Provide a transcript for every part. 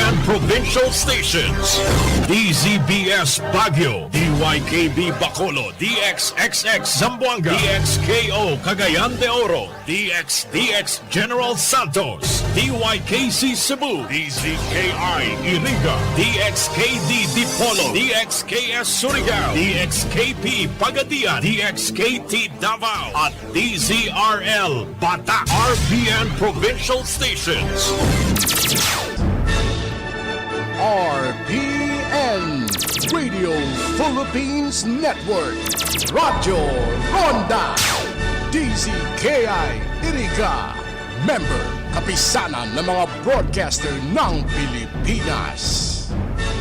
and provincial stations. DZBS Baguio, DYKB Bacolod, DXXX Zamboanga, DXKO Cagayan de Oro, DXDX General Santos, DYKC Cebu, DZKI Iriga, DXKD Dipolo, DXKS Surigao, DXKP Pagadian, DXKT Davao, at DZRL Batak, RPN provincial stations. RPN Radio Philippines Network, Radyo Ronda, DZKI Iriga, member kapisanan ng mga broadcaster ng Pilipinas.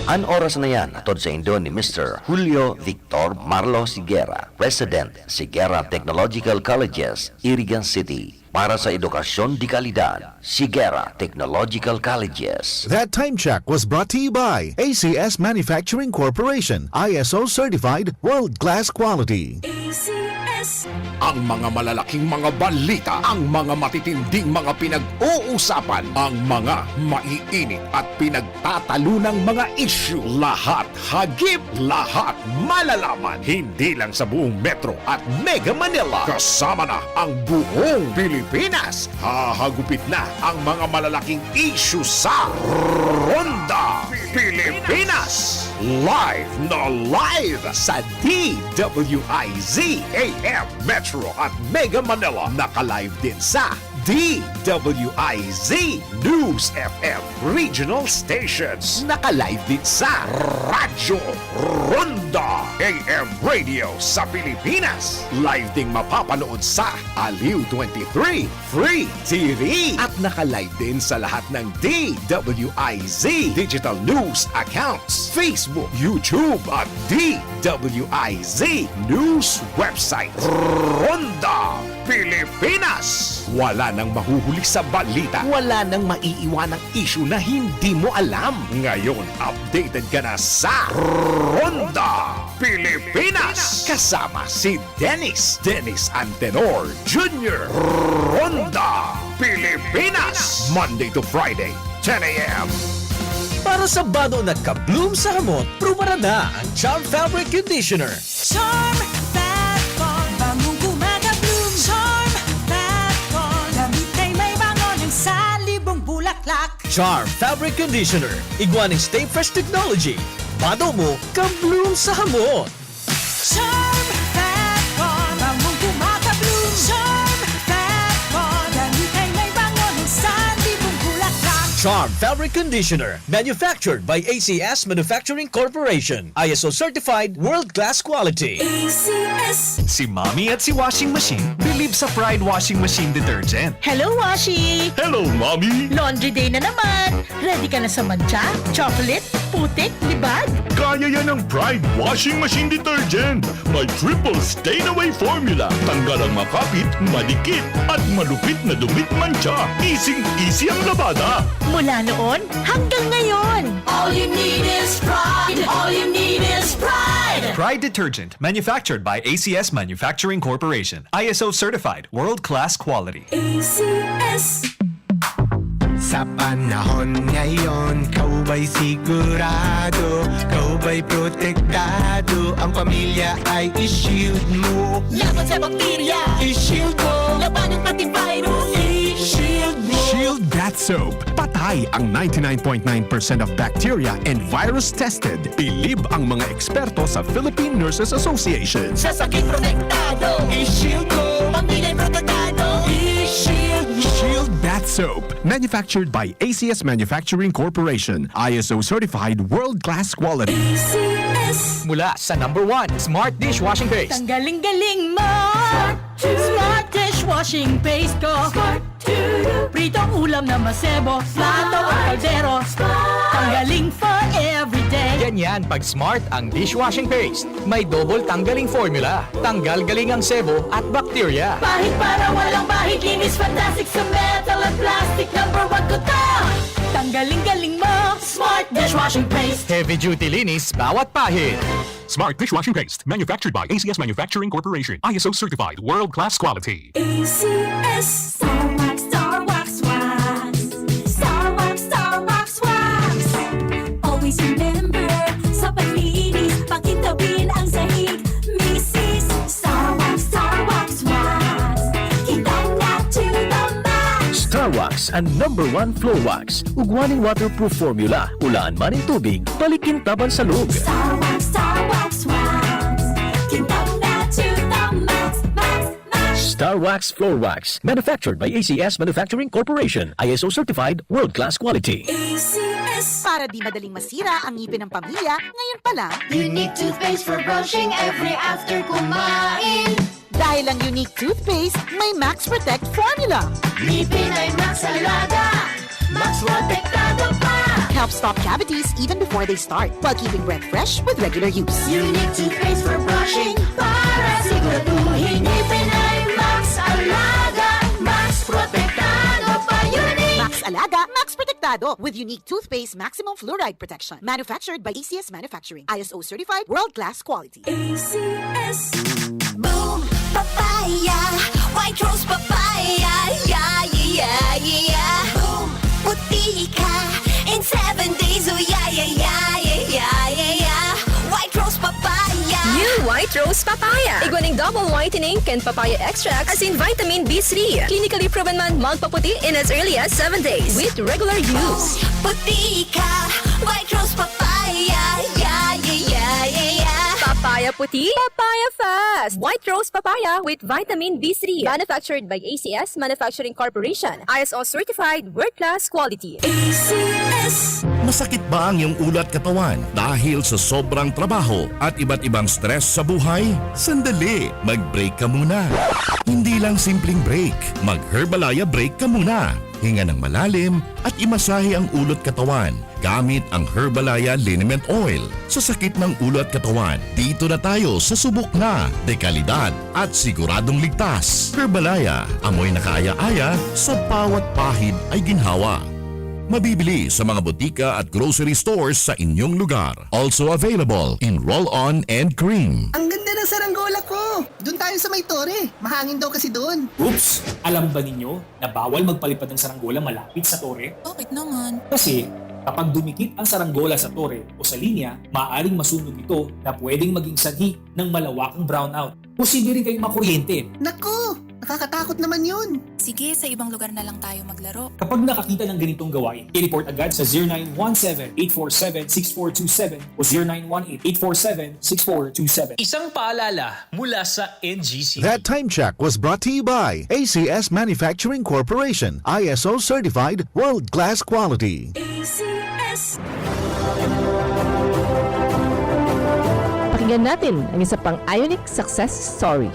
An oras na yan, atod sa Indo ni Mr. Julio Victor Marlo Sigera, President, Sigera Technological Colleges, Irigan City. Para sa edukasyon di kalidad, Sigera Technological Colleges. That time check was brought to you by ACS Manufacturing Corporation, ISO certified, world-class quality. ACS. Ang mga malalaking mga balita, ang mga matitinding mga pinag-uusapan, ang mga maiinit at pinagtatalunang mga issue. Lahat hagip, lahat malalaman. Hindi lang sa buong Metro at Mega Manila. Kasama na ang buong Pilipinas. Hahagupit na ang mga malalaking issue sa Ronda Pilipinas. Live na live sa DWIZ AM Metro at Mega Manila. Naka-live din sa DWIZ News FM Regional Stations. Naka-live din sa Radyo Ronda AM Radio sa Pilipinas. Live ding mapapanood sa Aliw 23 Free TV. At naka-live din sa lahat ng DWIZ Digital News accounts, Facebook, YouTube at DWIZ News website. Ronda Pilipinas. Wala nang mahuhuli sa balita. Wala nang maiiwanang issue na hindi mo alam. Ngayon, updated ka na sa Ronda Pilipinas. Kasama si Dennis Antenor Jr. Ronda Pilipinas. Monday to Friday, 10 a.m. Para sa bado na kabloom sa hamot, pruba na ang Charm Fabric Conditioner. Charm Fatcon, bangong gumagabloom. Charm Fatcon, damit ay may bangon ng salibong bulaklak. Charm Fabric Conditioner. Iguaning Stay Fresh Technology. Bado mo, kabloom sa hamot. Charm Fatcon, bangong gumagabloom. Charm Fatcon, damit ay may bangon ng salibong bulaklak. Charm Fabric Conditioner. Manufactured by ACS Manufacturing Corporation. ISO certified, world-class quality. ACS. Si Mommy at si Washing Machine believe sa Pride Washing Machine Detergent. Hello, Washi! Hello, Mommy! Laundry day na naman! Ready ka na sa mancha, chocolate, putik, libag? Kaya yan ang Pride Washing Machine Detergent. May triple stain-away formula. Tanggal ang makapit, madikit, at malupit na dumit mancha. Easy ang labada. Mula noon hanggang ngayon. All you need is pride. All you need is pride. Pride Detergent, manufactured by ACS Manufacturing Corporation. ISO certified, world-class quality. ACS. Sa panahon ngayon, kau ba'y sigurado? Kau ba'y protektado? Ang pamilya ay i-shield mo. Laban sa bakterya. I-shield mo. Labanan pati virus. I-shield mo. Shield Bath Soap. Patay ang 99.9% of bacteria and virus tested. Bilib ang mga eksperto sa Philippine Nurses Association. Sa sakit protektado. I-shield mo. Pamilya protektado. I-shield mo. Shield Bath Soap. Manufactured by ACS Manufacturing Corporation. ISO certified, world-class quality. ACS. Mula sa #1 Smart Dishwashing Paste. Ang galing-galing mo! Smart dishwashing paste ko. Pritong ulam na masebo. Plato o kaldero. Tanggaling for everyday. Ganyan pag Smart ang dishwashing paste. May double tanggaling formula. Tanggal galing ang sebo at bakterya. Bahid para walang bahid. Linis fantastic sa metal at plastic. #1 ko to. Tanggaling-galing mo! Smart dishwashing paste. Heavy duty linis bawat pahid. Smart Dishwashing Paste. Manufactured by ACS Manufacturing Corporation. ISO certified, world-class quality. ACS. Star Wax, Star Wax, Wax. Star Wax, Star Wax, Wax. Wax ang #1 floor wax. Ugwaning waterproof formula. Ulaan man ang tubig, balikin taban sa loob. Star Wax, wax. Kintab na to the max, max, max. Star Wax Floor Wax. Manufactured by ACS Manufacturing Corporation. ISO certified, world-class quality. ACS. Para di madaling masira ang ngipin ng pamilya, ngayon pa lang, Unique toothpaste for brushing every after kumain. dahil ang unique toothpaste, may Max Protect formula. Ngipin ay Max Alaga, Max Protektado pa. Helps stop cavities even before they start, while keeping breath fresh with regular use. Unique toothpaste for brushing para siguraduhin ngipin ay Max Alaga, Max Protektado pa. Unique. Max Alaga, Max Protectado with unique toothpaste maximum fluoride protection. Manufactured by ACS Manufacturing. ISO certified, world-class quality. ACS. Boom, papaya, white rose papaya, yeah, yeah, yeah. Boom, puti ka in 7 days, oh yeah, yeah, yeah, yeah, yeah, yeah, yeah. White rose papaya. New White Rose Papaya. Iguaning double whitening and papaya extract as in vitamin B3. Clinically proven man magpaputi in as early as 7 days with regular use. Puti ka, white rose papaya, yeah, yeah, yeah, yeah, yeah. Papaya puti, papaya fast. White Rose Papaya with vitamin B3. Manufactured by ACS Manufacturing Corporation. ISO certified, world-class quality. ACS. Masakit ba ang iyong ulat katawan dahil sa sobrang trabaho at iba't ibang stress sa buhay? Sandali, mag-break ka muna. Hindi lang simpleng break, mag-Herbalaya break ka muna. Hinga ng malalim at imasahe ang ulot katawan gamit ang Herbalaya Liniment Oil. Sa sakit ng ulo at katawan, dito na tayo sa subok na, dekalidad at siguradong ligtas. Herbalaya, amoy na kaaya-aya, sa bawat pahid ay ginhawa. Mabibili sa mga butika at grocery stores sa inyong lugar. Also available in roll-on and cream. Ang ganda ng saranggola ko! Doon tayo sa may tore. Mahangin daw kasi doon. Oops! Alam ba ninyo na bawal magpalipad ng saranggola malapit sa tore? Bakit naman? Kasi kapag dumikit ang saranggola sa tore o sa linya, maaaring masunog ito na pwedeng maging sanhi ng malawakang brownout. Posible rin kayong makuryente. Naku! Nakakatakot naman yun. Sige, sa ibang lugar na lang tayo maglaro. Kapag nakakita ng ganitong gawain, i-report agad sa 0917-847-6427 o 0918-847-6427. Isang paalala mula sa NGC. That time check was brought to you by ACS Manufacturing Corporation. ISO certified, world-class quality. ACS. Pakinggan natin ang isa pang Ionic success story.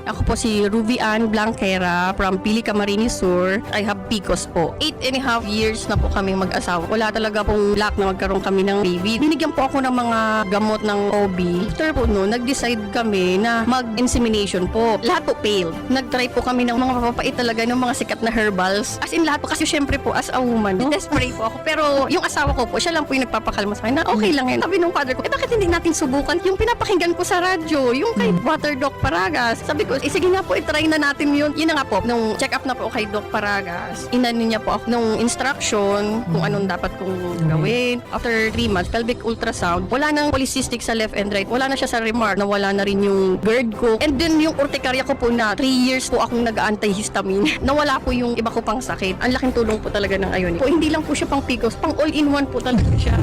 Ako po si Ruby Ann Blanquera from Pili, Camarines Sur. I have PCOS po. 8.5 years na po kaming mag-asawa. Wala talaga pong luck na magkaroon kami ng baby. Binigyan po ako ng mga gamot ng OB. After po no, nag-decide kami na mag-insemination po. Lahat po failed. Nag-try po kami ng mga papapait talaga ng mga sikat na herbals. As in lahat po kasi syempre po as a woman, desperate po ako. Pero yung asawa ko po, siya lang po yung nagpapakalma sa akin na okay lang yan. Sabi nung father ko, bakit hindi natin subukan yung pinapakinggan ko sa radyo, yung kay Water Doc Paragas. Sabi ko, sige na po, itry na natin yun. Yun na nga po, nung check up na po kay Doc Paragas, inano niya po ako nung instruction kung anong dapat kong gawin. After 3 months, pelvic ultrasound, wala nang polycystic sa left and right. Wala na siya sa remark, nawala na rin yung GERD ko. And then yung urticaria ko po na 3 years po akong nag-antihistamine. Nawala po yung iba ko pang sakit. Ang laking tulong po talaga ng Ionic. Po, hindi lang po siya pang PCOS, pang all-in-one po talaga siya.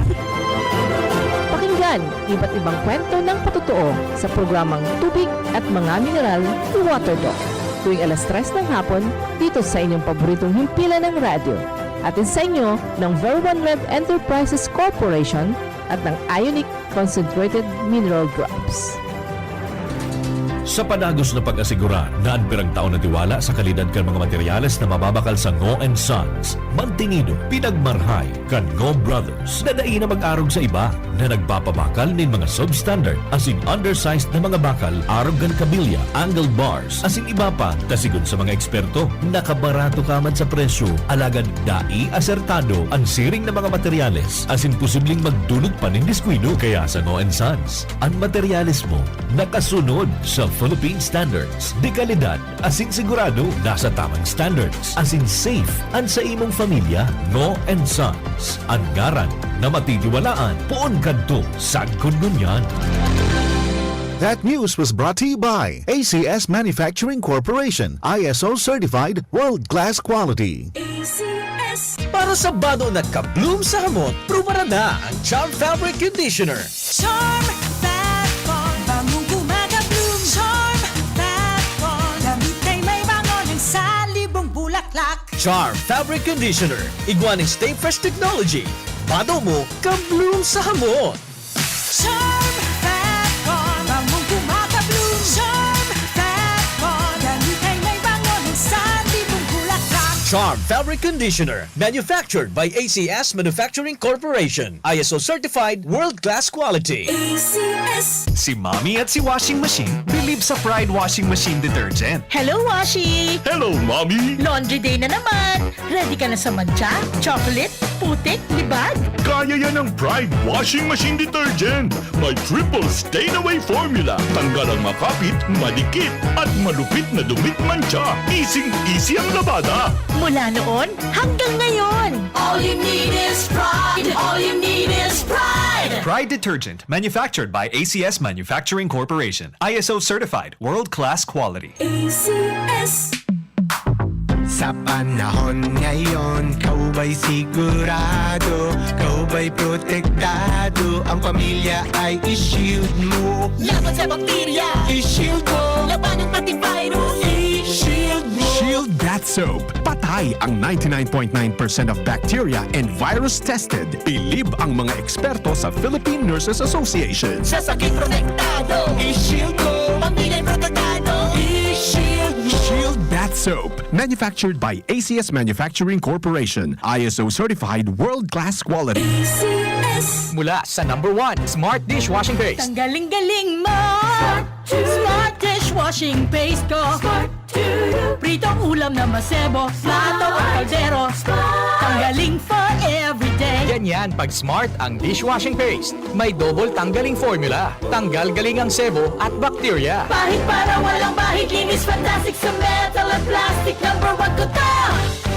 Pakinggan iba't ibang kwento ng patotoo sa programang Tubig at Mga Mineral ni Water Doc tuwing alas 3 ng hapon dito sa inyong paboritong himpilan ng radyo. Atin sa inyo ng Ver1 Rev Enterprises Corporation at ng Ionic Concentrated Mineral Drops. Sa panagos na pag-asigura na anpirang taon na tiwala sa kalidad kan mga materyales na mababakal sa Ngo & Sons, mantingido, pinagmarhay kan Ngo Brothers na dai na mag-arog sa iba na nagpapabakal nin mga substandard as in undersized na mga bakal, arog kan kabilya, angled bars, as in iba pa, tasigon sa mga eksperto, nakabarato kaman sa presyo, alagan dai asertado ang siring na mga materyales as in posibleng magdulot pa nin diskwido kaya sa Ngo & Sons. Ang materyales mo nakasunod sa Philippine Standards. Di kalidad, asin sigurado, nasa tamang standards. Asin safe, ang sa imong pamilya, Ngo & Sons. Ang ngaran na matitiwalaan, poon kadto, sad kundunyan. That news was brought to you by ACS Manufacturing Corporation. ISO certified, world-class quality. ACS. Para sa bado na ka-bloom sa hamot, prumara na ang Charm Fabric Conditioner. Charm Fat Bond, bangong gumagabloom. Charm Fat Bond, damit ay may bango ng salibong bulaklak. Charm Fabric Conditioner. Igwa ng Stay Fresh Technology. Bado mo, ka-bloom sa hamot. Charm Fat Bond, bangong gumagabloom. Charm Fat Bond, damit ay may bango ng salibong bulaklak. Charm Fabric Conditioner. Manufactured by ACS Manufacturing Corporation. ISO certified world-class quality. ACS. Si Mommy at si Washing Machine believe sa Pride Washing Machine Detergent. Hello, Washi! Hello, Mommy! Laundry day na naman! Ready ka na sa mancha, chocolate, putik, libag? Kaya yan ang Pride Washing Machine Detergent. May triple stain-away formula. Tanggal ang makapit, madikit, at malupit na dumit mancha. Easy ang labada. Mula noon hanggang ngayon! All you need is pride. All you need is pride. Pride Detergent, manufactured by ACS Manufacturing Corporation. ISO certified, world-class quality. ACS. Sa panahon ngayon, kau ba'y sigurado? Kau ba'y protektado? Ang pamilya ay i-shield mo. Laban sa bakterya! I-shield mo. Laban ng pati virus! I-shield mo. Shield That Soap. Patay ang 99.9% of bacteria and virus tested. Bilib ang mga eksperto sa Philippine Nurses Association. Sa sakit protektado! I-shield mo. Pamilya protektado! I-shield mo. Shield That Soap. Manufactured by ACS Manufacturing Corporation. ISO certified world-class quality. ACS. Mula sa number 1, Smart Dishwashing Paste. Tanggaling-galing mo! Smart dishwashing paste ko! Pritong ulam na masebo, plato o kaldero. Tanggaling for everyday. Ganyan pag Smart ang dishwashing paste. May double tanggaling formula. Tanggal galing ang sebo at bakterya. Bahid para walang bahid, linis fantastic sa metal at plastic. Number 1 ko to!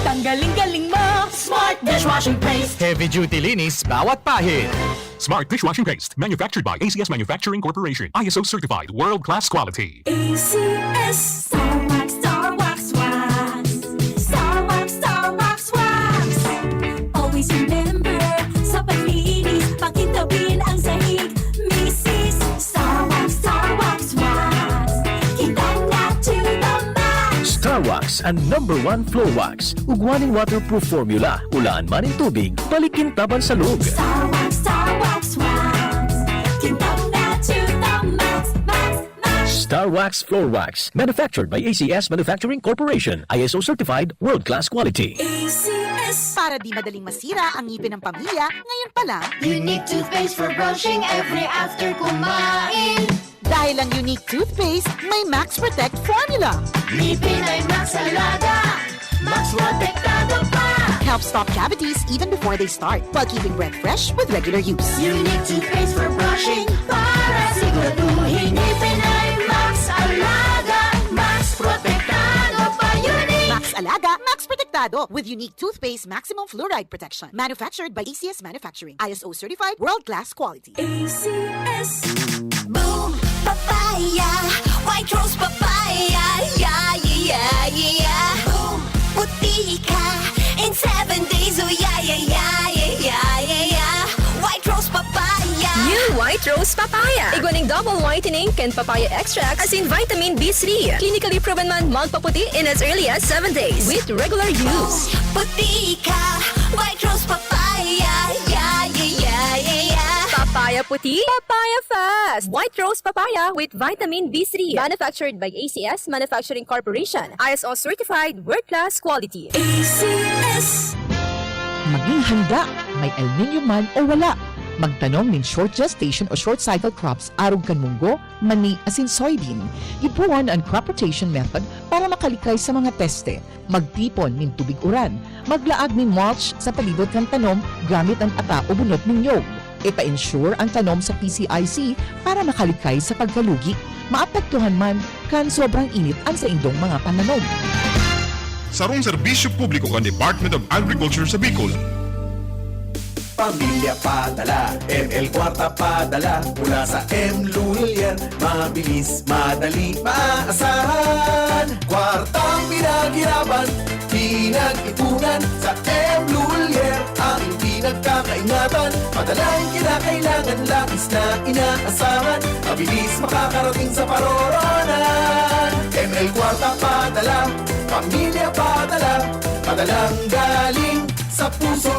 Tanggaling-galing mo! Smart dishwashing paste. Heavy duty linis bawat pahid. Smart Dishwashing Paste. Manufactured by ACS Manufacturing Corporation. ISO certified world-class quality. ACS. Star Wax, Star Wax, Wax. Star Wax, Star Wax, Wax. Always remember, sa paglinis, pakintabin ang sahig. Mrs. Star Wax, Star Wax, Wax. Kita na to the max. Star Wax ang number 1 floor wax. Ugwaning waterproof formula. Ulaan man ang tubig, balikin taban sa loob. Star Wax, Star Wax, Wax. Kita na to the max, max, max. Star Wax Floor Wax. Manufactured by ACS Manufacturing Corporation. ISO certified world-class quality. ACS. Para di madaling masira ang ngipin ng pamilya, ngayon pa lang, Unique toothpaste for brushing every after kumain. dahil ang unique toothpaste, may Max Protect formula. Ngipin ay Max Alaga, Max Protektado pa. Helps stop cavities even before they start, while keeping breath fresh with regular use. Unique toothpaste for brushing, para siguraduhin ngipin ay Max Alaga, Max Protektado pa. Unique. Max Alaga, Max Protectado with unique toothpaste maximum fluoride protection. Manufactured by ACS Manufacturing. ISO certified world-class quality. ACS. Boom, papaya, white rose papaya, yeah, yeah, yeah. Boom, puti ka in 7 days, oh yeah, yeah, yeah, yeah, yeah, yeah. White rose papaya. New White Rose Papaya. Igwaning double whitening and papaya extracts as in vitamin B3. Clinically proven man magpaputi in as early as 7 days with regular use. Puti ka, white rose papaya, yeah, yeah, yeah, yeah, yeah. Papaya puti, papaya fast. White Rose Papaya with vitamin B3. Manufactured by ACS Manufacturing Corporation. ISO certified world-class quality. ACS. Maging handa, may El Nino man o wala. Magtanom nin short gestation o short cycle crops arog kan munggo, mani asin soybean. Ipuan ang crop rotation method para makalikay sa mga peste. Magtipon nin tubig uran. Maglaag nin mulch sa palibot kan tanom gamit ang ata o bunot nin nyog. Ipa-ensure ang tanom sa PCIC para makalikay sa pagkalugi. Maapektuhan man kan sobrang init ang sa indong mga pananom. Sarong serbisyo publiko kan Department of Agriculture sa Bicol. Pamilya padala, ML Kwarta padala, mula sa M. Lulian, mabilis, madali, maasahan. Kwartang pinaghirapan, pinag-ipunan sa M. Lulian. maingatan, padalang kinakailangan, lakis na inaasahan, mabilis makakarating sa paroronan. ML Kwarta padala, pamilya padala, padalang galing sa puso.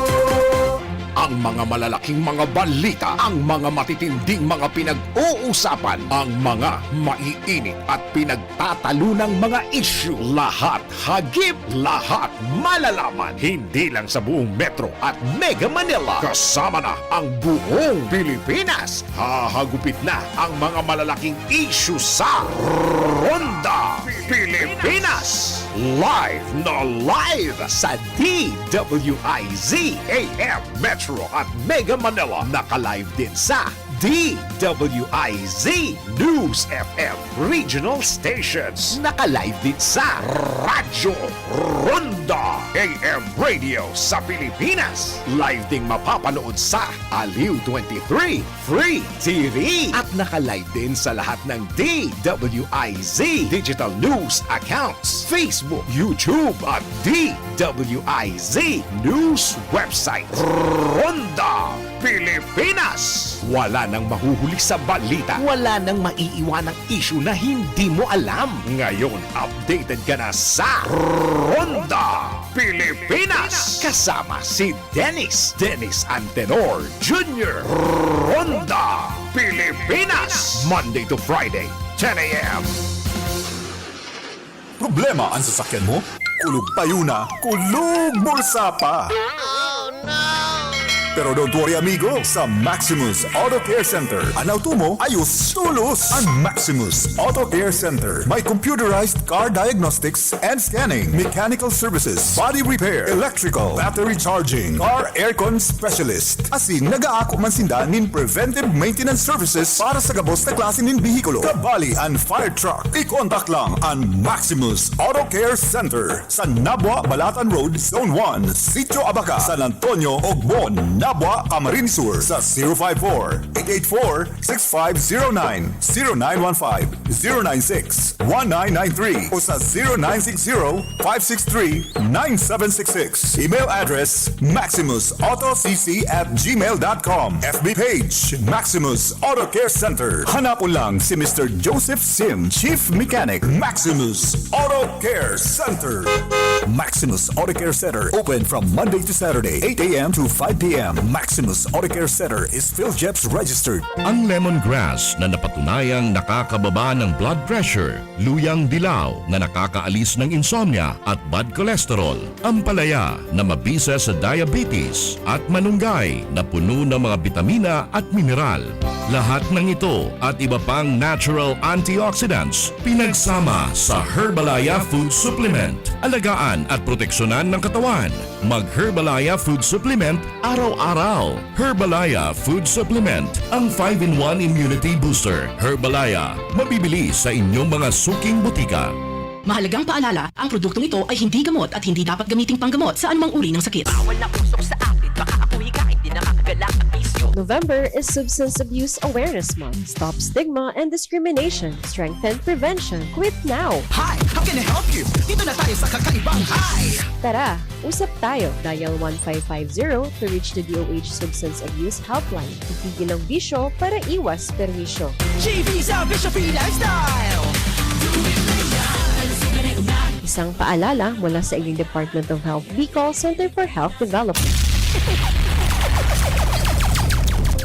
Ang mga malalaking mga balita, ang mga matitinding mga pinag-uusapan, ang mga maiinit at pinagtatalunang mga issue. Lahat hagip, lahat malalaman. Hindi lang sa buong Metro at Mega Manila. Kasama na ang buong Pilipinas. Hahagupit na ang mga malalaking issue sa Ronda Pilipinas. Live na live sa DWIZ AM Metro at Mega Manila. Naka-live din sa DWIZ News FM Regional Stations. Naka-live din sa Radyo Ronda AM Radio sa Pilipinas. Live ding mapapanood sa Aliw 23 Free TV. At naka-live din sa lahat ng DWIZ Digital News accounts, Facebook, YouTube at DWIZ News website. Ronda Pilipinas. Wala nang mahuhuli sa balita. Wala nang maiiwanang issue na hindi mo alam. Ngayon, updated ka na sa Ronda Pilipinas. Kasama si Dennis Antenor Jr. Ronda Pilipinas. Monday to Friday, 10 a.m. Problema ang sasakyan mo? Kulog tayo na, kulog bulsa pa! Pero don't worry amigo, sa Maximus Auto Care Center, ang auto mo ayos tulos. Ang Maximus Auto Care Center may computerized car diagnostics and scanning, mechanical services, body repair, electrical, battery charging, car aircon specialist. Asin nag-aako man sinda nin preventive maintenance services para sa gabos na klase nin bihikulo, kabali and fire truck. I-contact lang ang Maximus Auto Care Center sa Nabwa, Balatan Road, Zone 1, Sitio Abaca, San Antonio, Ogbon, Nabwa, Camarines Sur sa 054-884-6509, 0915-096-1993 o sa 0960-563-9766. Email address maximusautocc@gmail.com. FB page Maximus Auto Care Center. Hanapon lang si Mr. Joseph Sim, Chief Mechanic, Maximus Auto Care Center. Maximus Auto Care Center open from Monday to Saturday, 8 a.m. to 5 p.m. Maximus Auto Care Center is PhilJeps registered. Ang lemongrass na napatunayang nakakababa ng blood pressure, luyang dilaw na nakakaalis ng insomnia at bad cholesterol, ampalaya na mabisa sa diabetes at manunggay na puno ng mga bitamina at mineral. Lahat ng ito at iba pang natural antioxidants pinagsama sa Herbalaya Food Supplement. Alagaan at proteksyonan ng katawan. Mag-Herbalaya Food Supplement araw-araw. Herbalaya Food Supplement, ang 5-in-1 immunity booster. Herbalaya, mabibili sa inyong mga suking butika. Mahalagang paalala, ang produktong ito ay hindi gamot at hindi dapat gamiting panggamot sa anumang uri ng sakit. Bawal na usok sa akin, baka ako hikain, di nakakagalak at bisyo. November is Substance Abuse Awareness Month. Stop stigma and discrimination. Strengthen prevention. Quit now. Hi, how can I help you? Dito na tayo sa kakaibang hi! Tara, usap tayo. Dial 1550 to reach the DOH Substance Abuse Helpline. Itigil ang bisyo para iwas perwisyo. G-Visa Bishopy Lifestyle! Isang paalala mula sa inyong Department of Health Bicol Center for Health Development.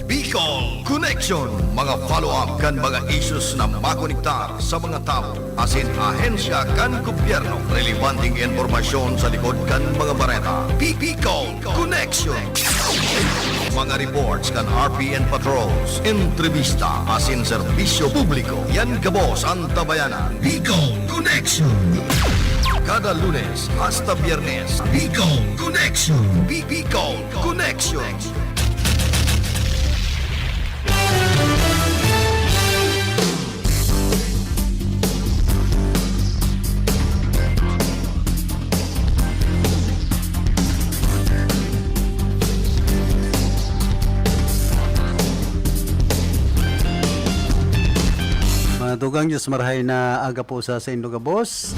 Bicol Connection, mga follow-up kan mga issues na makonektar sa mga tao asin ahensya kan gobyerno, relevanteng informasyon sa likod kan mga bareta. Bicol Connection, mga reports kan RPN patrols, entrevista asin serbisyo publiko, yan kabos ang tabayanan. Bicol Connection, kada Lunes hasta Biyernes. Bicol Connection, Bicol Connection. Tugang Diyos marahay na aga po sa Saint Lugabos.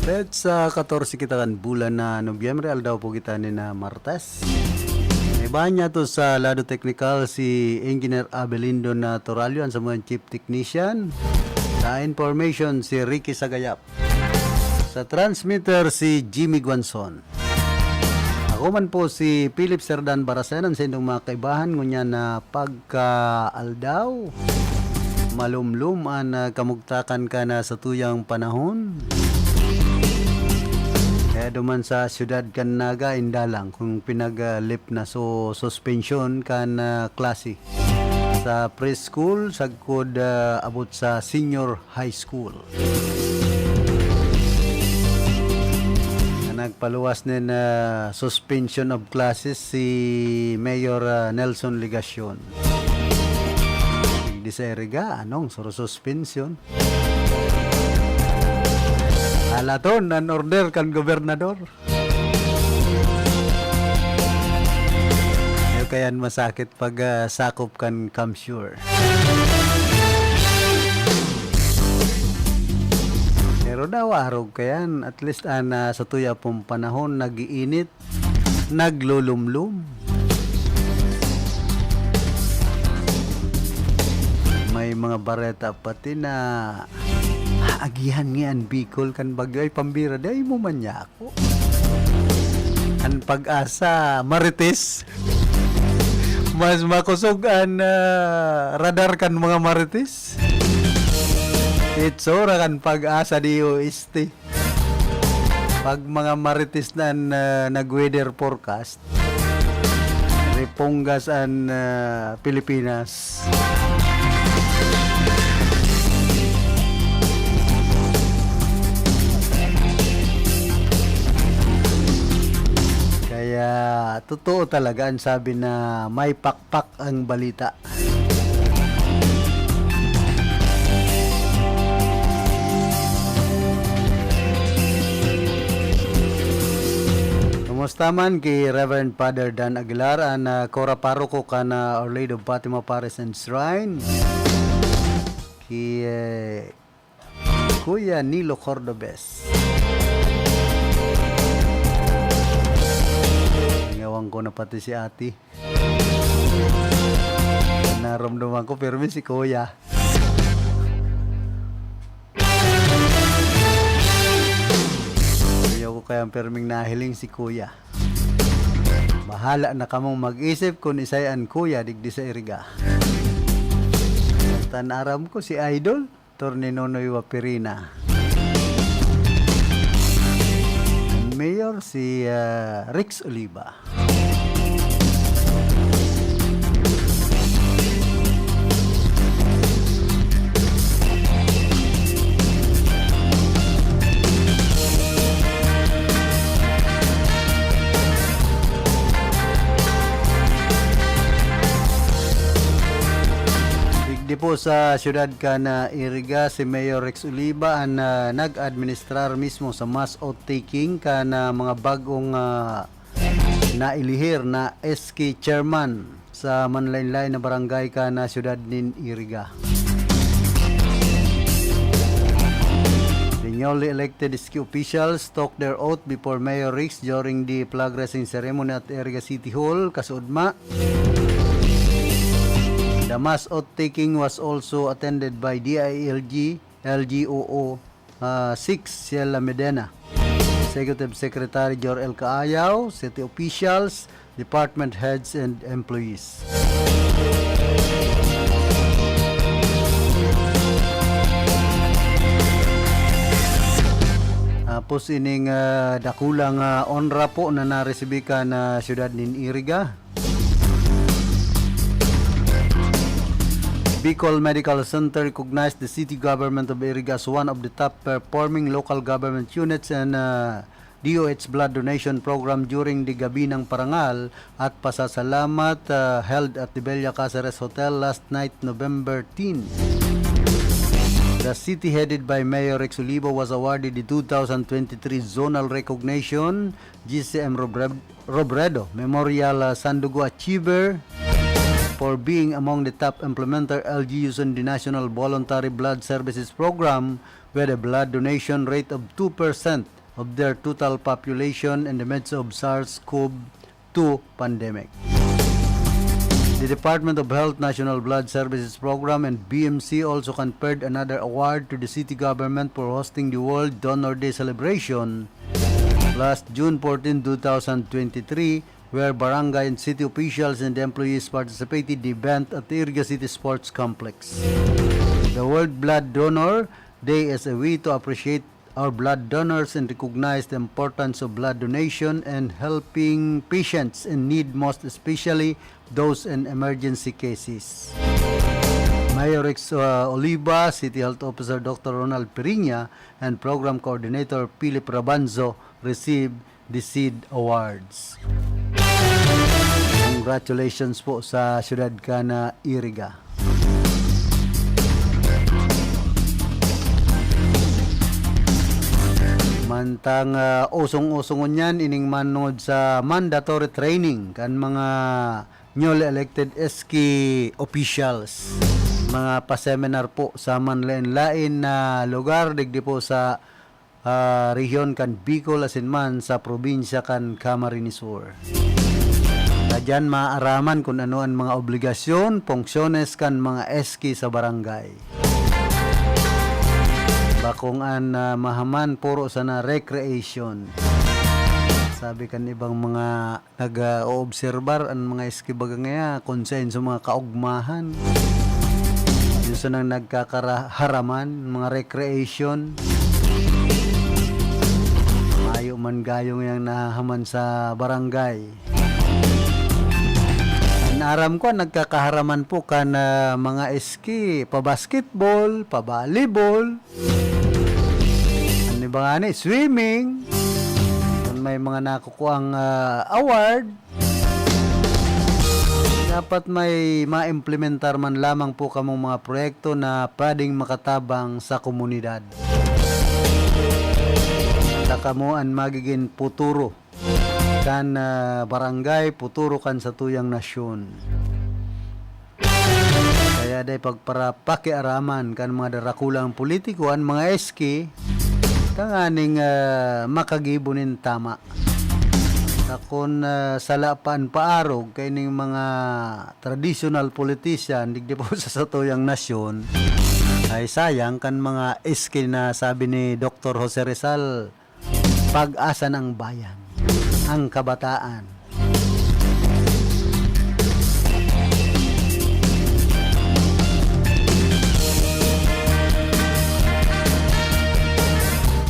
Pet sa 14 kita kan bulan na Nobyembre, aldaw po kita ni na Martes. Iba niya to sa lado technical si Engineer Abelindo na Toralio, ang sa mga chief technician. Sa information si Ricky Sagayap. Sa transmitter si Jimmy Guanzon. Ako man po si Philip Serdan Barasenan sa inyong mga kaibahan ngunya na pagka-aldaw. Malumlum ang kamugtakan ka na sa tuyang panahon. Kaya duman sa siyudad kan naga indalang kung pinag-lip na so suspension kan klase sa preschool sagkod abot sa senior high school. Nagpaluwas nin suspension of classes si Mayor Nelson Ligacion. Di sa Eriga, anong suro suspension? Alaton, an order kan gobernador. Kayan masakit pag sakop kan Kamsure. Pero daw arog kayan, at least sa tuya pong panahon, nag-iinit, naglulumlum. May mga bareta pati na agihan ngayon Bicol kan bagyo ay pambira day mo man niya ako. Ang pag-asa Marites mas makusog ang radar kan mga Marites. Itsura kan pag-asa di OST. Pag mga Marites na nag-weather forecast riponggas ang Pilipinas. Kaya totoo talaga ang sabi na may pakpak ang balita. Kumusta man kay Reverend Father Dan Aguilar ang Cora Paroko ka na Our Lady of Fatima Paris and Shrine. Kay Kuya Nilo Cordobes. Ngawang ko na pati si ate. Naramdaman ko pero si Kuya. Ayaw ko kayang perming nahiling si Kuya. Bahala na kamong mag-isip kung isayan Kuya digdi sa Iriga. Tanaram ko si Idol Torninonoy Wapirina. Mayor si Rex Oliva. Di po sa siyudad ka na Iriga, si Mayor Rex Oliva ang nag-administrar mismo sa mass outtaking ka na mga bagong nailihir na SK chairman sa manlaynlay na barangay ka na siyudad nin Iriga. The newly elected SK officials took their oath before Mayor Rex during the flag raising ceremony at Iriga City Hall, Kasudma. The mass outtaking was also attended by DILG, LGOO 6, Ciela Medena, Executive Secretary Jor-El Kaayaw, city officials, department heads, and employees. Tapos ining dakulang onra po na naresibi ka na siyudad nin Iriga. Bicol Medical Center recognized the city government of Iriga as one of the top performing local government units and DOH blood donation program during the Gabi ng Parangal at pasasalamat held at the Bella Caceres Hotel last night, November 10. The city headed by Mayor Rex Oliva was awarded the 2023 Zonal Recognition GCM Robredo Memorial Sandugo Achiever for being among the top implementer LGUs in the National Voluntary Blood Services Program with a blood donation rate of 2% of their total population in the midst of SARS-CoV-2 pandemic. The Department of Health National Blood Services Program and BMC also conferred another award to the city government for hosting the World Donor Day celebration last June 14, 2023, where barangay and city officials and employees participated in the event at the Iriga City Sports Complex. The World Blood Donor Day is a way to appreciate our blood donors and recognize the importance of blood donation and helping patients in need, most especially those in emergency cases. Mayor Rex Oliva, City Health Officer Dr. Ronald Periña, and Program Coordinator Philip Rabanzo received the SEED Awards. Congratulations po sa Syudad Cana, Iriga. Mantang usong-usongon yan ining manod sa mandatory training kan mga newly elected SK officials. Mga pa-seminar po sa manlain-lain na lugar digdi po sa rehiyon kan Bicol asinman sa probinsya kan Camarines Sur. Kadyan maaraman kung ano ang mga obligasyon, funksyones kan mga SK sa barangay. Bakong an mahaman puro sana recreation. Sabi kan ibang mga nag-oobserbar ang mga eskibaga ngaya konsen sa mga kaugmahan. Yung sa nang nagkakaharaman, mga recreation. Mayo man gayong yung nahaman sa barangay. Aram ko nagkakaharaman po kan mga eski, pa-basketball, pa-volleyball. Ano ba nga swimming. May mga nakukuhang award. Dapat may ma-implementar man lamang po kamong mga proyekto na pwedeng makatabang sa komunidad. Takamuan magiging puturo kan barangay, puturo kan sa tuyang nasyon. Kaya day pagparapakiaraman kan mga darakulang politiko ang mga eski kanganing makagibunin tama. Takon salapaan paarog kay ning mga traditional politician digdi po sa tuyang nasyon ay sayang kan mga eski na sabi ni Dr. Jose Rizal, pag-asa ng bayan, ang kabataan.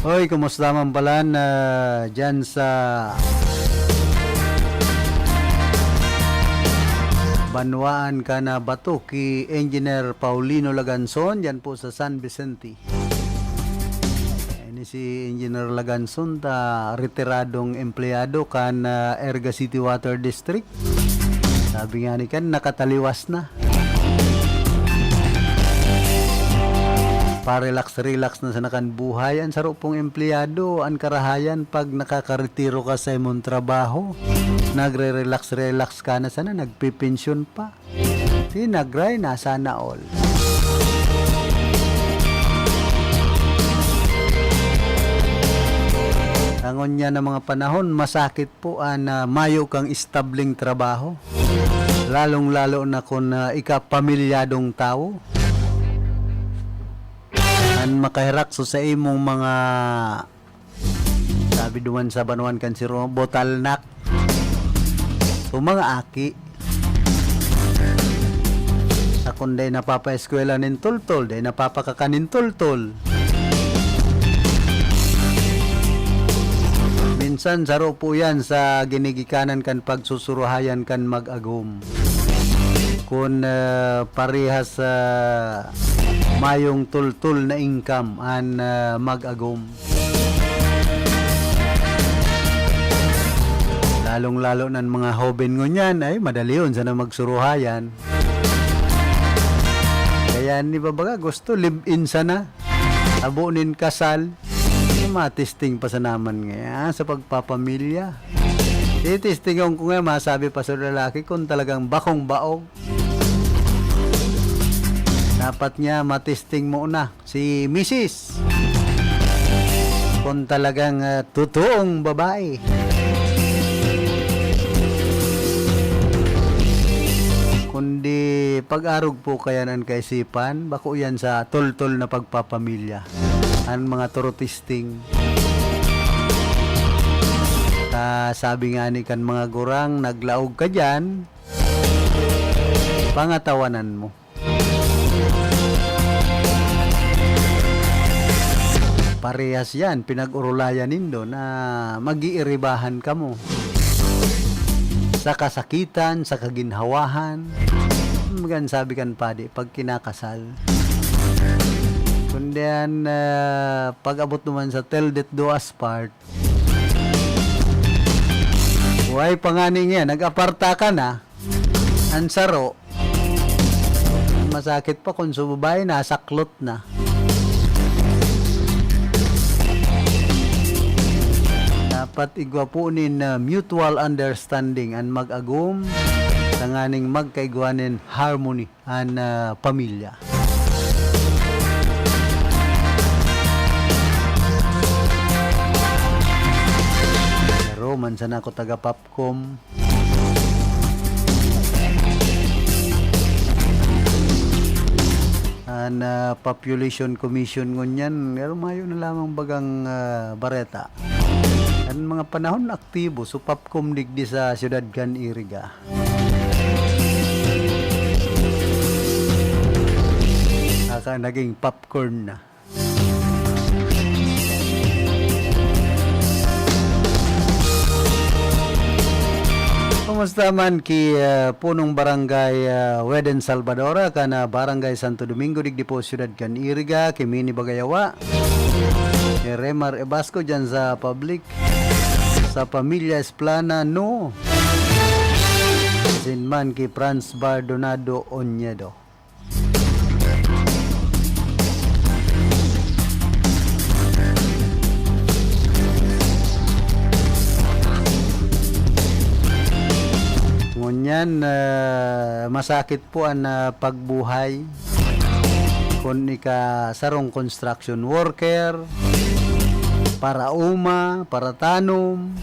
Hoy, kumusta man pala na dyan sa Banwaan ka na bato ki Engineer Paulino Laganson dyan po sa San Vicente. Ini si Engineer Laganson ta retiradong empleyado kan Iriga City Water District. Sabi nga ni kan nakataliwas na. Pa-relax na sa nakan buhay. Ang sarap pong empleyado, ang karahayan pag nakakaretiro ka sa imong trabaho. Nagre-relax ka na sana, nagpipensyon pa. Si nagray na sana all. Tangon niya ng mga panahon, masakit po na mayo kang istabling trabaho. Lalong-lalo na kung ikapamilyadong tao. An makahirakso sa imong mga sabi duman sa Banuan kan siro botalnak. So mga aki akon day napapa-eskwela nin tultol, day napapakakanin tultol. Minsan saro po yan sa ginigikanan kan pagsusuruhayan kan mag-agum. Kung parehas mayong tultul na income an mag-agum. Lalong-lalo ng mga hoben ngunyan ay madali yun sana magsuruhayan. Kaya ni babaga gusto live-in sana. Abunin kasal. Matesting pa sa naman nga sa pagpapamilya. Titestingon ko nga masabi pa sa lalaki kung talagang bakong baog. Dapat niya matesting mo na si Mrs. kung talagang totoong babae. Kundi pag-arog po kaya ng kaisipan, bako yan sa tol-tol na pagpapamilya. Ang mga turutisting. Sabi nga ni kan mga gurang, naglaog ka dyan, pangatawanan mo. Parehas yan, pinag-urulayan nindo na mag-iiribahan ka mo. Sa kasakitan, sa kaginhawahan, magan sabi kan padi, pag kinakasal. Kundi yan, pag-abot naman sa till death do us part, huwag panganing yan, nag-aparta ka na, ansaro, masakit pa kung subabay, nasaklot na. Dapat igwapunin na mutual understanding and mag-agum tanganing magkaigwanin harmony an pamilya. Pero mansan ako taga Popcom. An population commission ngunyan, pero mayo na lamang bagang bareta. Ang mga panahon aktibo so Popcom digdi sa siyudad kan Iriga. Aka naging popcorn na. Kumusta man ki punong barangay Weden Salvadora kana barangay Santo Domingo digdi po siyudad kan Iriga, Kimini Bagayawa. Remar Ebasco dyan sa public. Sa pamilya Esplana, no. Sinman kay Franz Bardonado Onyedo. Ngunyan, masakit po ang pagbuhay kung ika sarong construction worker, para uma, para tanom.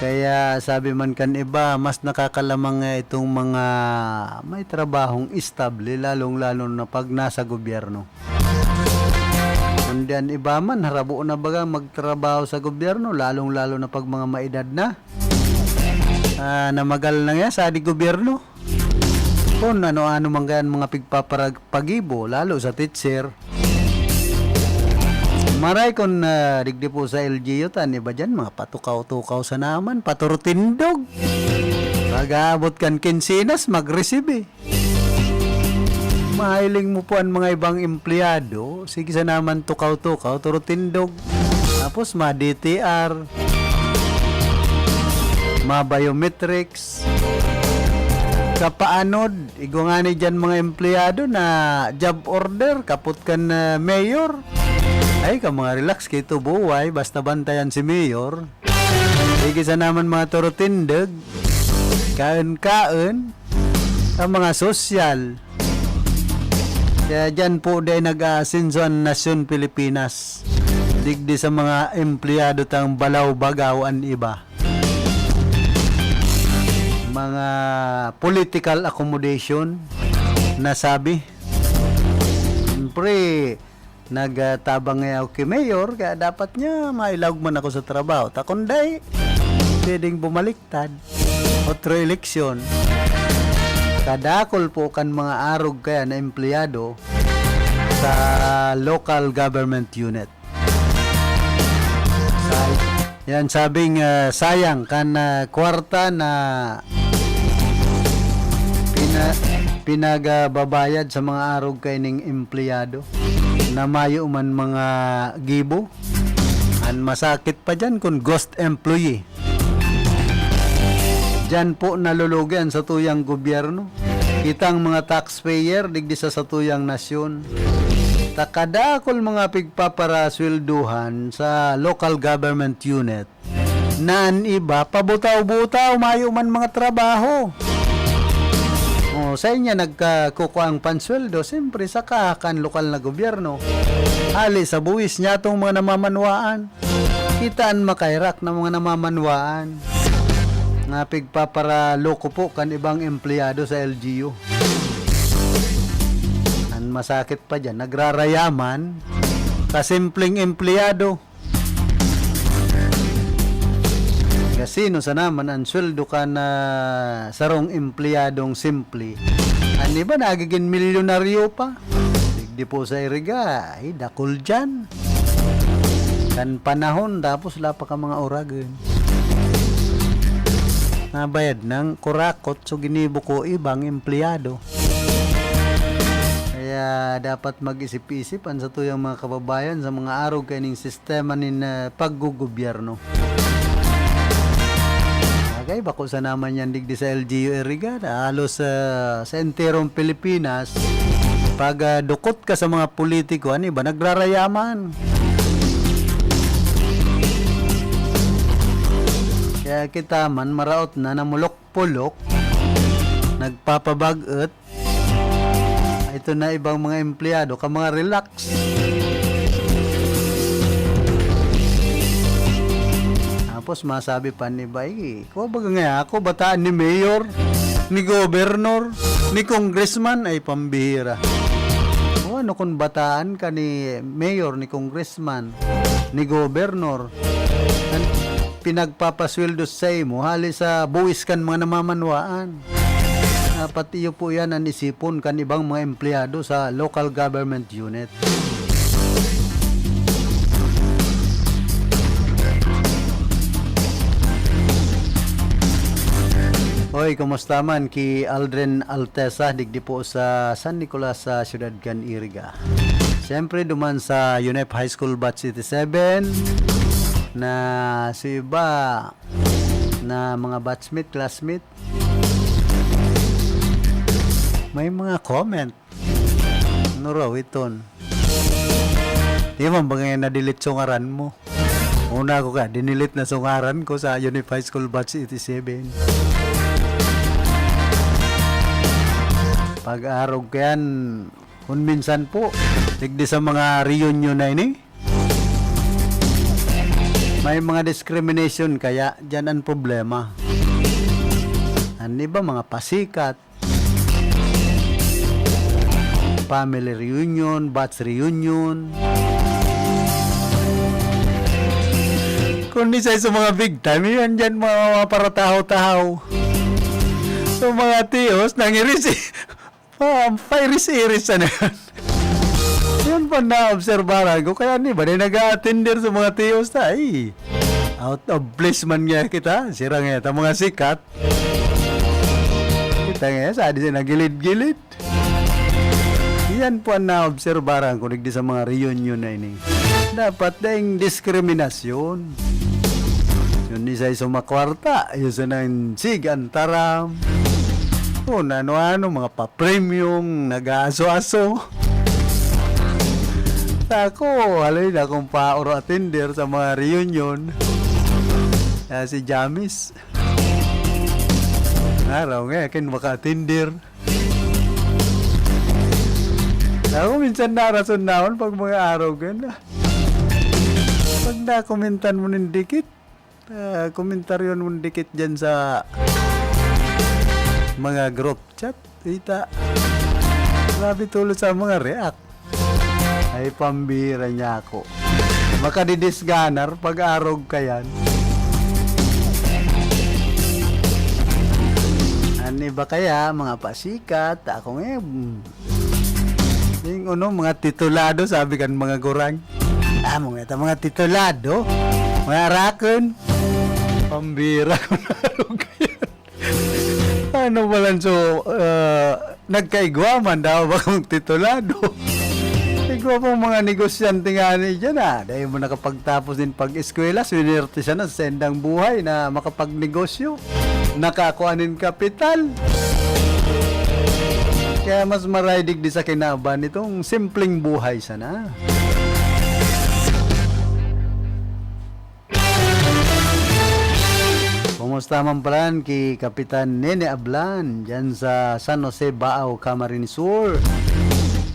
Kaya sabi man kan iba, mas nakakalamang itong mga may trabahong estable, lalong-lalo na pag nasa gobyerno. Kundian iba man, harabo na baga magtrabaho sa gobyerno, lalong-lalo na pag mga maedad na. Namagal na nga sa di gobyerno. Kung ano-ano man ganyan mga pagpapagibo, lalo sa teacher. Maray kung digdi po sa LGU tan, iba dyan, mga patukaw-tukaw sa naman, paturutindog. Pag-aabot kan kinsinas, mag-receive eh. Mahiling mo po ang mga ibang empleyado, sige sa naman tukaw-tukaw, turutindog. Tapos ma-DTR, ma-biometrics, kapaanod, igungani dyan mga empleyado na job order, kaput kan mayor. Ay, ka mga relax kito buhay, basta bantayan si mayor. Sige sa naman mga turutindog, kain-kain, ang mga sosyal. Kaya dyan po dahil nag-aasinso ang Nasyon Pilipinas. Digdi sa mga empleyado tang balaw-bagaw ang iba. Mga political accommodation nasabi. Siyempre, nagtabang ngayon kay Mayor, kaya dapat niya mailawag man ako sa trabaho. Takunday, pwedeng bumaliktad. Otro eleksyon. Kadakol po kan mga arog kaya na empleyado sa local government unit. Yan sabing sayang kan kwarta na pinagababayad sa mga arog kay ning empleyado na mayo man mga gibo. An masakit pa dyan kung ghost employee. Diyan po nalulugan sa tuyang gobyerno. Kitang mga taxpayer digdi sa tuyang nasyon. Takadakol mga pigpaparaswelduhan sa local government unit. Naan iba, pabutaw-butaw, mayo man mga trabaho. sa inya nagkakukuha ang pansweldo, siyempre saka kan lokal na gobyerno. Ali sa buwis niya itong mga namamanwaan. Kitaan makairak ng mga namamanwaan. Nga pigpapara loko po kan ibang empleyado sa LGU. Ang masakit pa dyan, nagrarayaman kasimpleng empleyado. Kasino sa naman ang sweldo ka na sarong empleyadong simple. Ano ba nagiging milyonaryo pa? Digdi po sa iriga, ay dakol dyan. Kan panahon, tapos wala pa ka mga oragan. Nabayad ng kurakot, so ginibo ko ibang empleyado. Kaya dapat mag-isip-isip ang sa tuyang mga kababayan sa mga araw kaning sistema nin paggugobyerno. Okay, bako sa naman yan digdi sa LGU area, halos sa enterong Pilipinas, pag dukot ka sa mga politiko, ano ba, nagrarayaman. Kaya kita man, maraot na namulok-pulok, nagpapabagot, ito na ibang mga empleyado, ka mga relax. Tapos masabi pa ni Bay, ko baga nga ako, bataan ni mayor, ni gobernador, ni congressman, ay pambihira. O ano kung bataan ka ni mayor, ni congressman, ni gobernador, pinagpapasweldo sa imo, halis sa buwis kan mga namamanwaan. Dapat iyo po yan ang isipon kan ibang mga empleyado sa local government unit. Hoy, kumusta man ki Aldrin Altesa, digdi po sa San Nicolas sa Ciudad Can Iriga. Siyempre duman sa UNEP High School Batch 87 na si iba na mga batchmate, classmate. May mga comment. Ano raw iton? Di man ba ngayon na-delete sungaran mo? Una ko ka, dinilit na sungaran ko sa UNEP High School Batch 87. Pag-arog yan, kung minsan po, tigdi sa mga reunion na ini, may mga discrimination kaya dyan ang problema. Ano ba mga pasikat, family reunion, batch reunion. Kung isa sa mga big time, yan dyan mga paratahaw-tahaw. So mga tiyos, nangiris iris na yan. Yan pa na-obserbaran ko. Kaya ni ba, nag-a-attender sa mga tiyos na, ay, out of place man nga kita. Sira nga ito, mga sikat. Kita nga, sa di siya nagilid-gilid. Yan po ang na-obserbaran ko di sa mga reunion na ini. Dapat dahing diskriminasyon. Yun isa yung makwarta, yun sa nang sigantaram. Kung ano-ano, mga pa-premium, nag-aso-aso. Ako, halay na akong pa-oro attender sa mga reunion. Si Jamis. Araw nga, akin maka-attender. Ako minsan narason naon pag mga araw ganda. Pag na-komentan mo ng dikit, komentaryon mo ng dikit dyan sa mga group chat, kita. Grabe tulad sa mga react. Ay pambira niya ako. Makadidisganar pag arog ka yan. Ano ba kaya mga pasikat? Ako ngayon. Yung mga titulado, sabi kan mga gurang. Mga titulado. Mga rakon. Pambira ko na arog ka yan. Ano ba lang nagkaigwaman daw ba kung titulado? Igwa pong mga negosyante nga ni dyan dahil mo nakapagtapos din pag-eskwela, swinerte siya ng sendang buhay na makapagnegosyo, nakakuanin kapital. Kaya mas maraidig di sa kinaban itong simpleng buhay sana. Kumusta man pala kay Kapitan Nene Ablan dyan sa San Jose, Baaw, Camarines Sur.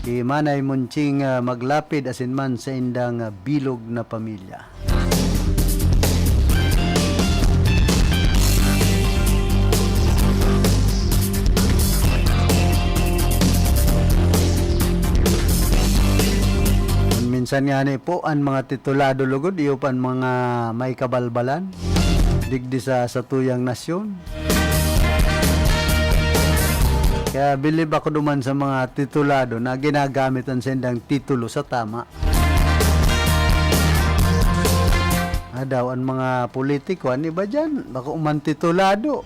Kay Manay Munching maglapid asinman sa indang bilog na pamilya. Minsan nga ni po ang mga titulado lugod iyo pan mga may kabalbalan digdi sa tuyang nasyon. Kaya bilib ako duman sa mga titulado na ginagamit ang sendang titulo sa tama. Daw ang mga politiko ani ba dyan baka uman titulado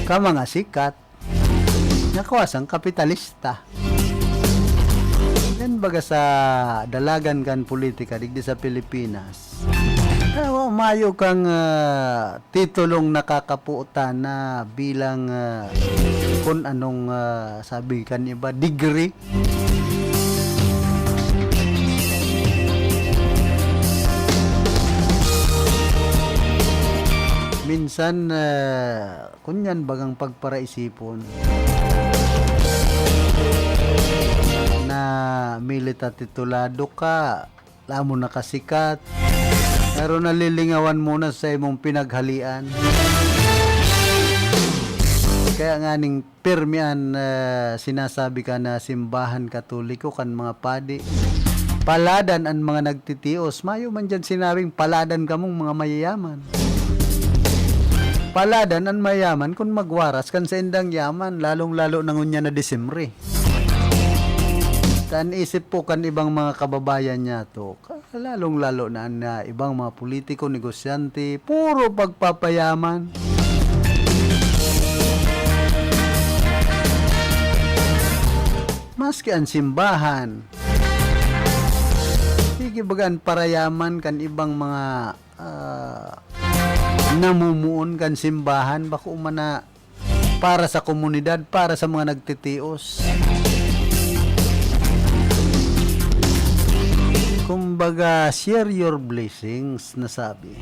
ka mga sikat nakawasang kapitalista. Yan baga sa dalagan kan politika digdi sa Pilipinas. Mayo kang titulong nakakapuutan na bilang kung anong sabi kan iba degree. Minsan kunyan bagang pagparaisipon na milita titulado ka, lamo nakasikat, pero nalilingawan muna sa imong pinaghalian. Kaya nga ning pirmian sinasabi ka na simbahan katoliko kan mga padi. Paladan ang mga nagtitios. Mayo man dyan sinabing paladan kamong mga mayayaman. Paladan ang mayaman kung magwaras kan sa indang yaman, lalong-lalo nangunya na Disembre. Tan isip po kan ibang mga kababayan niya to, lalong-lalo na ibang mga politiko, negosyante, puro pagpapayaman. Maski ang simbahan, sige bagan parayaman kan ibang mga namumuon kan simbahan, bako umana para sa komunidad, para sa mga nagtitios. Kumbaga, share your blessings na sabi.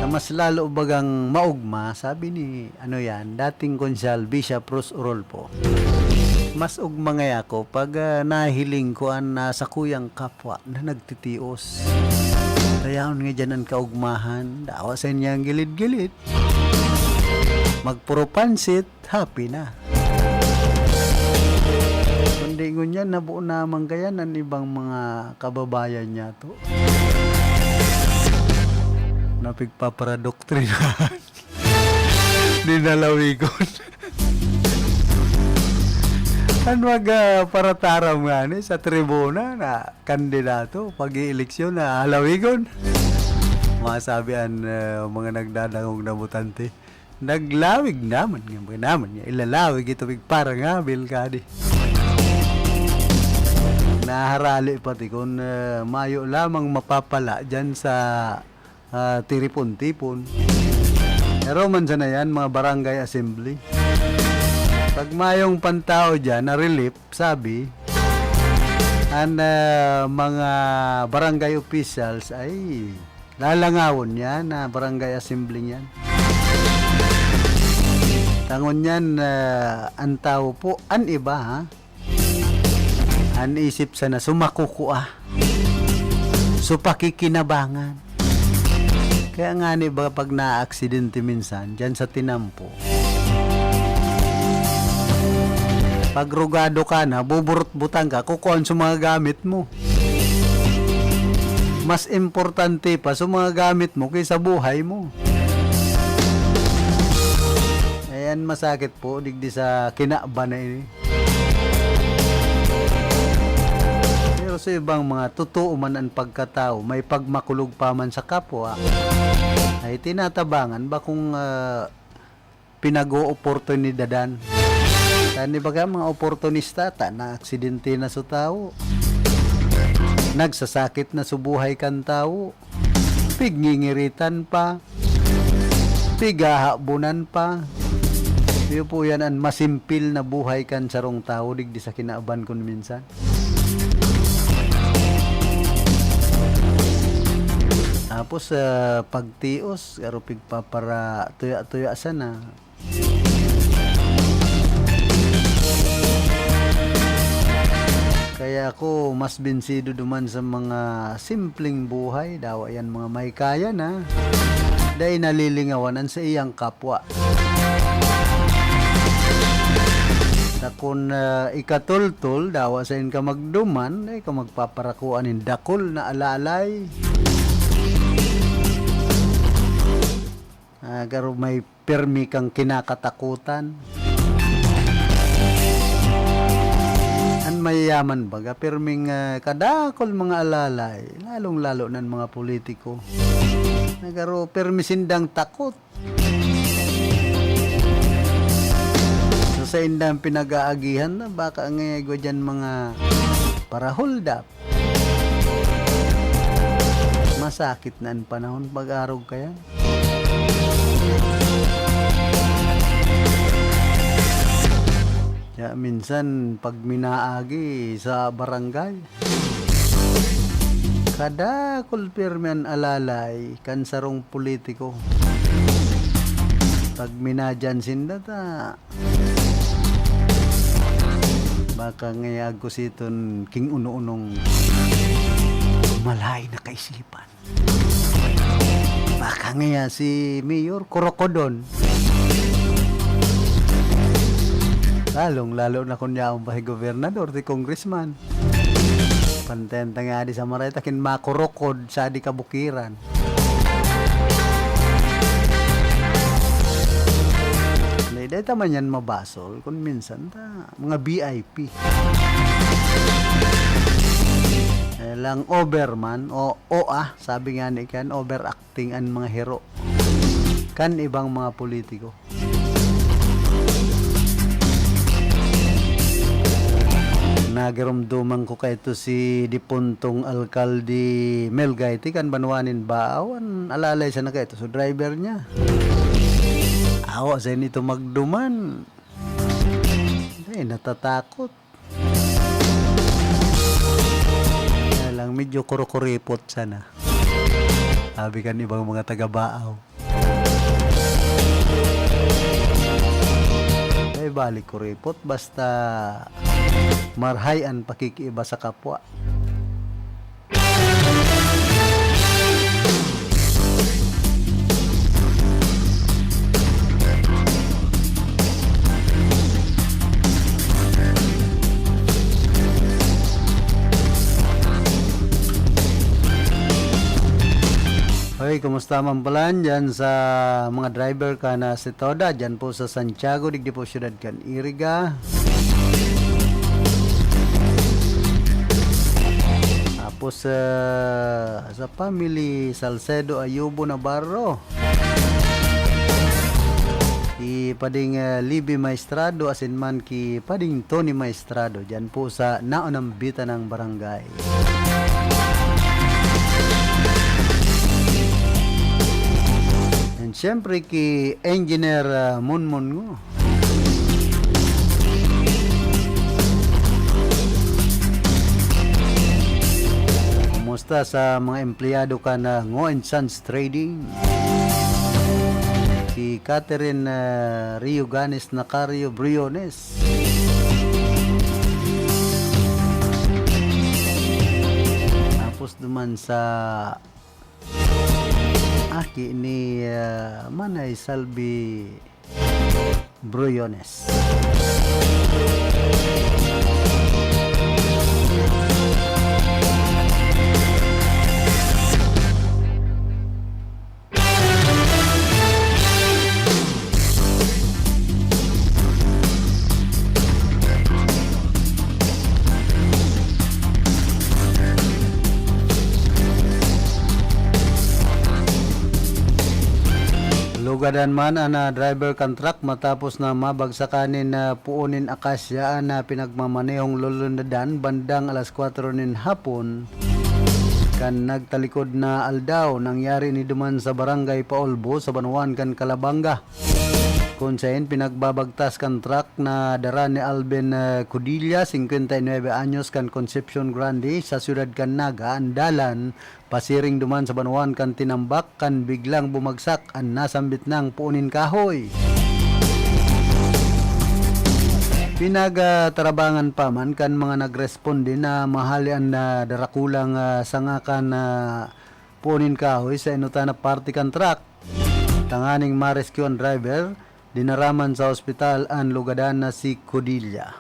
Mas lalo bagang maugma, sabi ni, dating konsyal Bishop Rose Orolpo. Mas ugma nga ako pag nahiling ko ang nasa kuyang kapwa na nagtitios. Tayaon nga dyan ang kaugmahan, dawa sa inyang gilid-gilid. Magpuro pansit, happy na. Kundi ngunya nabuo naman kaya ng ibang mga kababayan niya to. Napigpaparadoktrinahan. Ninalawigon. Ano para taram nga ni sa tribuna na kandidato pag-ieleksyon na halawigon. Masabihan mga nagdadangog na butante. Naglawig naman nga ilalawig ito parang abil ka di. Naharali pati kung mayo lamang mapapala dyan sa tiripon-tipon. Pero man na yan mga barangay assembly. Pag mayong pantao dyan na relief, sabi ang mga barangay officials ay lalangawon yan na barangay assembly yan. Tangon yan ang tao po an iba ha. An isip sana sumakukua. Supakikinabangan. Kaya nga ni ba pag na-aksidente minsan dyan sa tinampo. Pag rugado ka na, buburot-butang ka, kukuhan sa mga gamit mo. Mas importante pa sa mga gamit mo kaysa buhay mo. Ayan, masakit po, digdi sa kinaba na ini. Pero sa ibang mga totoo man ang pagkatao, may pagmakulog pa man sa kapwa, ay tinatabangan ba kung pinag-o-oportunidadan. Tani baga mga oportunista na aksidente na sa tao. Nagsasakit na subuhay kan tao. Pigngingiritan pa. Pigahabunan pa. Iyo po yan ang masimpil na buhay kan sarong tao digdi sa kinaaban kun minsan. Tapos pagtios, karo pigpapara tuya-tuya sana. Kaya ako mas binsido duman sa mga simpleng buhay, daw yan mga may kaya na. Dahil nalilingawanan sa iyang kapwa. Kung ikatultul, dawa sa ka magduman, ay ka magpaparakuan in dakol na alalay. Garo may permi kang kinakatakutan. An mayayaman baga, perming kadakol mga alalay, lalong-lalo ng mga politiko. Garo permi sindang takot. Sa indang pinag-aagihan na baka ngayon dyan mga para hold up. Masakit na ang panahon pag-arog kaya. Kaya minsan pag minaagi sa barangay, kada kulpirmen alalay kansarong politiko. Pag minadyan sindata, baka ngayag ko siton king uno-unong malay na kaisipan. Baka ngaya si Mayor Korokodon. Lalo na kunya ang bahay gobernador, di congressman. Pantenta nga di sa maray takin makurokod sa di kabukiran. Dahil taman yan mabasol kung minsan mga VIP. Lang overman o OA, sabi nga ni kan, overacting ang mga hero. Kan ibang mga politiko. Nagiramduman ko kay ito si Dipuntong Alkalde Melgayti kan banwanin baawan alalay siya na kay ito so driver niya. Awa sa nito magduman. Ay, natatakot. Kaya lang medyo kurukuripot sana. Sabi kan ibang mga taga-baaw. Ay, balik kuripot basta marhayan pakikiiba sa kapwa. Hoy, kumusta man pala dyan sa mga driver ka na si Toda dyan po sa Santiago, digdi po siyudad kan Iriga. Tapos sa family Salcedo Ayubo Navarro. Ki pading Libby Maestrado asin man ki pading Tony Maestrado dyan po sa naunambita ng barangay. Siyempre ki Engineer Munmun ngo. Kumusta sa mga empleyado ka na Ngo & Sons Trading? Si Catherine Rio Ganes Nacario Briones. Tapos duman sa aki ni Manay Salvi Briones. Lugadan man ana driver kan truck matapos na mabagsakan na puunin akasya na pinagmamanehong lulundadan bandang alas 4 nin hapon kan nagtalikod na aldaw nangyari ni duman sa barangay Paulbo sa Banuan kan Kalabanga. Kung saan pinagbabagtas kan truck na dara ni Alben Cudilla, 59 anyos kan Concepcion Grande sa siyudad kan Naga, andalan pasiring duman sa Banuan kan tinambak kan biglang bumagsak ang nasambit ng puunin kahoy. Pinagtarabangan pa man kan mga nagresponde na mahalian na darakulang sangakan na puunin kahoy sa inutan na party kan truck. Tanganing ma-rescue ang driver, dinaraman sa ospital ang lugadan na si Cudilla.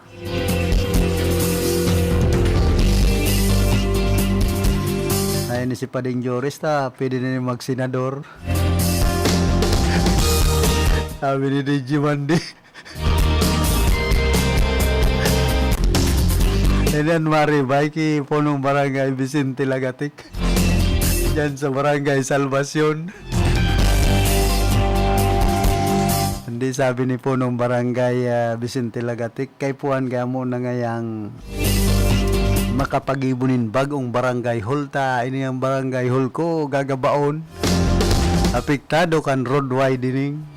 Ay ni si Pading Joris pwede na magsenador. Sabi ni DJ Mandi. Yan maribay ki punong barangay Vicente Lagatik. Yan sa barangay Salvacion. Hindi sabi ni punong barangay Vicente Lagatik, kay puan gamo na ngayang makapagibunin bagong barangay hall ini ang barangay hall ko gagabaon. Apektado kan road widening.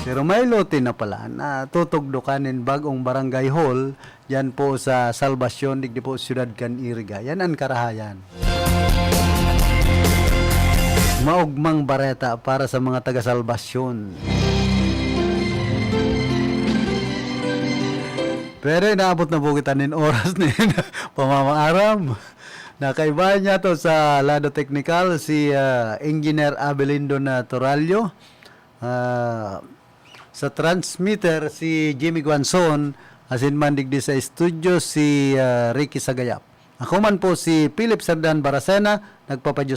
Pero may lote na pala na tutugdukanin bagong barangay hall yan po sa Salvacion, digdi po siyudad kan Iriga. Yan ang karahayan. Maugmang bareta para sa mga taga Salvacion. Pero naabot na po kita nin oras ni pamamaaram. Nakaiba niya to sa Lado Technical si Engineer Abelindo na Toralio. Sa transmitter si Jimmy Guanzon, asin man digdi sa studio si Ricky Sagayap. Ako man po si Philip Sardan Baracena, nagpapadyos